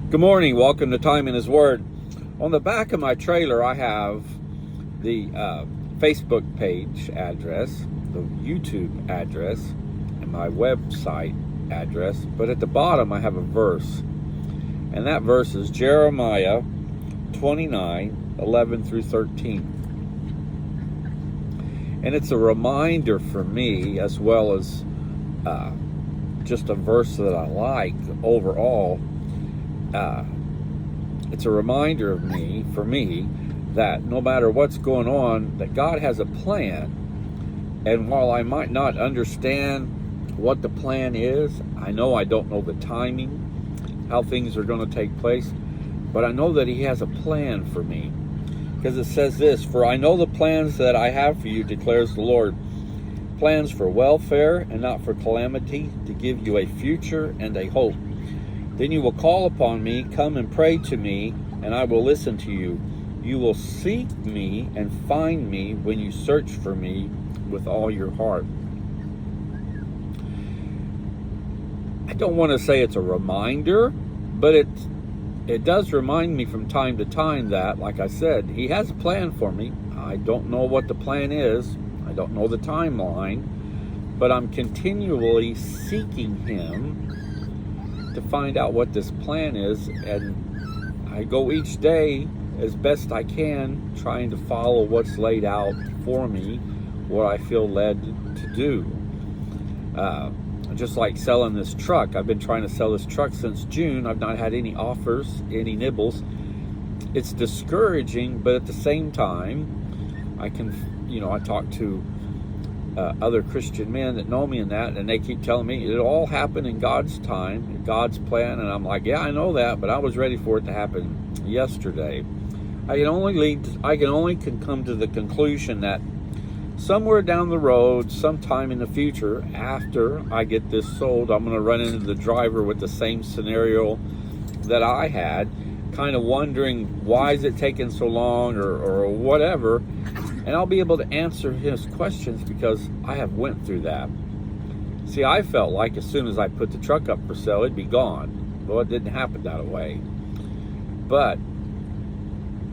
Good morning. Welcome to Time in His Word. On the back of my trailer, I have the Facebook page address, the YouTube address, and my website address. But at the bottom, I have a verse. And that verse is Jeremiah 29:11 through 13. And it's a reminder for me, as well as just a verse that I like overall. It's a reminder for me, that no matter what's going on, that God has a plan. And while I might not understand what the plan is, I know I don't know the timing, how things are going to take place, but I know that He has a plan for me. Because it says this, "For I know the plans that I have for you, declares the Lord, plans for welfare and not for calamity, to give you a future and a hope. Then you will call upon me, come and pray to me, and I will listen to you. You will seek me and find me when you search for me with all your heart." I don't want to say it's a reminder, but it does remind me from time to time that, like I said, He has a plan for me. I don't know what the plan is. I don't know the timeline, but I'm continually seeking Him to find out what this plan is, and I go each day as best I can trying to follow what's laid out for me, what I feel led to do. Just like selling this truck. I've been trying to sell this truck since June. I've not had any offers, any nibbles. It's discouraging, but at the same time, I talk to other Christian men that know me in that, and they keep telling me it'll all happen in God's time, in God's plan, and I'm like, yeah, I know that, but I was ready for it to happen yesterday. I can only come to the conclusion that somewhere down the road, sometime in the future, after I get this sold, I'm going to run into the driver with the same scenario that I had, kind of wondering why is it taking so long or whatever. And I'll be able to answer his questions because I have went through that. See, I felt like as soon as I put the truck up for sale, it'd be gone. Well, it didn't happen that way. But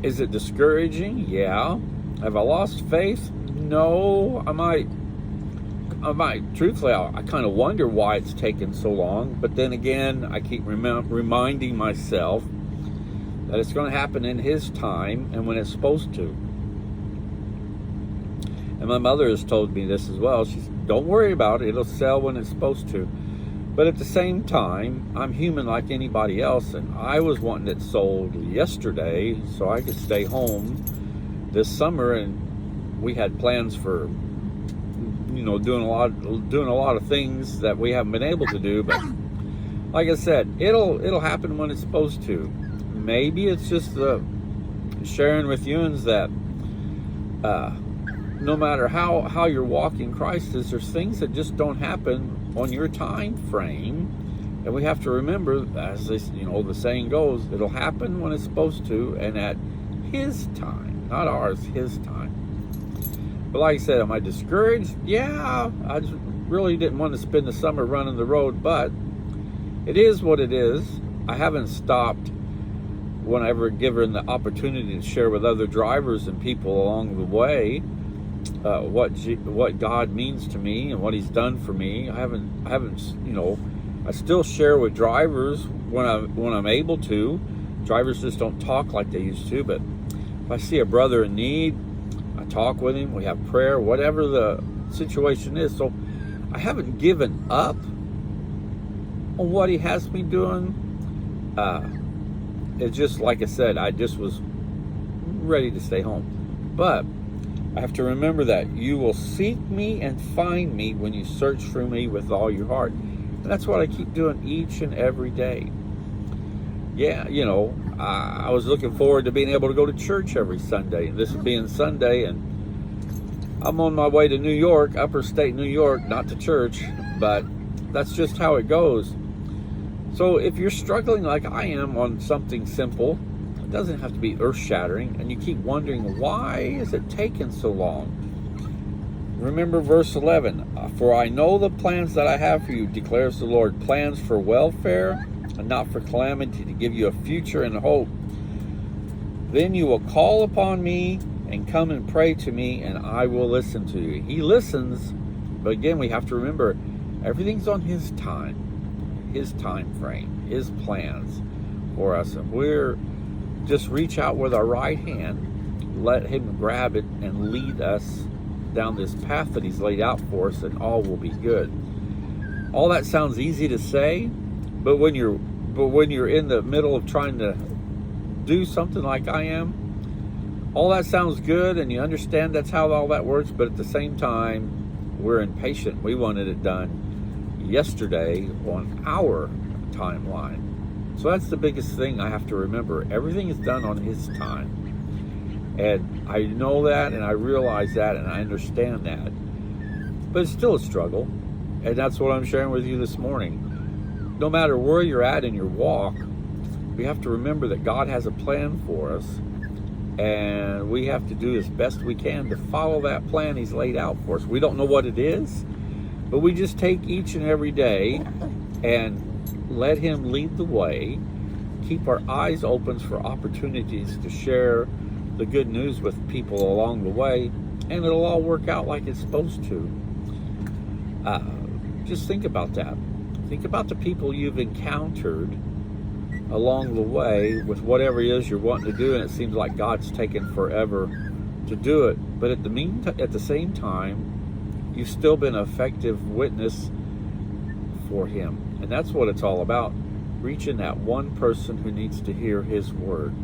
is it discouraging? Yeah. Have I lost faith? No. I might. Truthfully, I kind of wonder why it's taken so long. But then again, I keep reminding myself that it's going to happen in His time and when it's supposed to. And my mother has told me this as well. She said, don't worry about it. It'll sell when it's supposed to. But at the same time, I'm human like anybody else. And I was wanting it sold yesterday so I could stay home this summer. And we had plans for, doing a lot of things that we haven't been able to do. But like I said, it'll happen when it's supposed to. Maybe it's just the sharing with you that no matter how you're walking Christ is, there's things that just don't happen on your time frame, and we have to remember, as this, the saying goes, it'll happen when it's supposed to and at His time, not ours, His time. But like I said, am I discouraged? Yeah, I just really didn't want to spend the summer running the road, but it is what it is. I haven't stopped whenever given the opportunity to share with other drivers and people along the way what God means to me and what He's done for me. I still share with drivers when I'm able to. Drivers just don't talk like they used to, but if I see a brother in need, I talk with him, we have prayer, whatever the situation is. So I haven't given up on what He has me doing. It's just like I said, I just was ready to stay home. But I have to remember that you will seek me and find me when you search for me with all your heart. And that's what I keep doing each and every day. Yeah, I was looking forward to being able to go to church every Sunday. This being Sunday, and I'm on my way to New York, upper state New York, not to church, but that's just how it goes. So if you're struggling like I am on something simple, it doesn't have to be earth-shattering, and you keep wondering, why is it taking so long? Remember verse 11, "For I know the plans that I have for you, declares the Lord, plans for welfare and not for calamity, to give you a future and hope. Then you will call upon me and come and pray to me, and I will listen to you. He listens, but again, we have to remember, everything's on his time, his time frame, his plans for us. And we're just reach out with our right hand, let him grab it and lead us down this path that he's laid out for us, and all will be good. All that sounds easy to say, but when you're in the middle of trying to do something like I am, all that sounds good and you understand that's how all that works, but at the same time, we're impatient. We wanted it done yesterday on our timeline. So that's the biggest thing I have to remember. Everything is done on his time. And I know that, and I realize that, and I understand that. But it's still a struggle. And that's what I'm sharing with you this morning. No matter where you're at in your walk, we have to remember that God has a plan for us. And we have to do as best we can to follow that plan he's laid out for us. We don't know what it is, but we just take each and every day and let him lead the way. Keep our eyes open for opportunities to share the good news with people along the way, and it'll all work out like it's supposed to. Just think about that. Think about the people you've encountered along the way with whatever it is you're wanting to do, and it seems like God's taken forever to do it. But at the same time, you've still been an effective witness for him. And that's what it's all about, reaching that one person who needs to hear his word.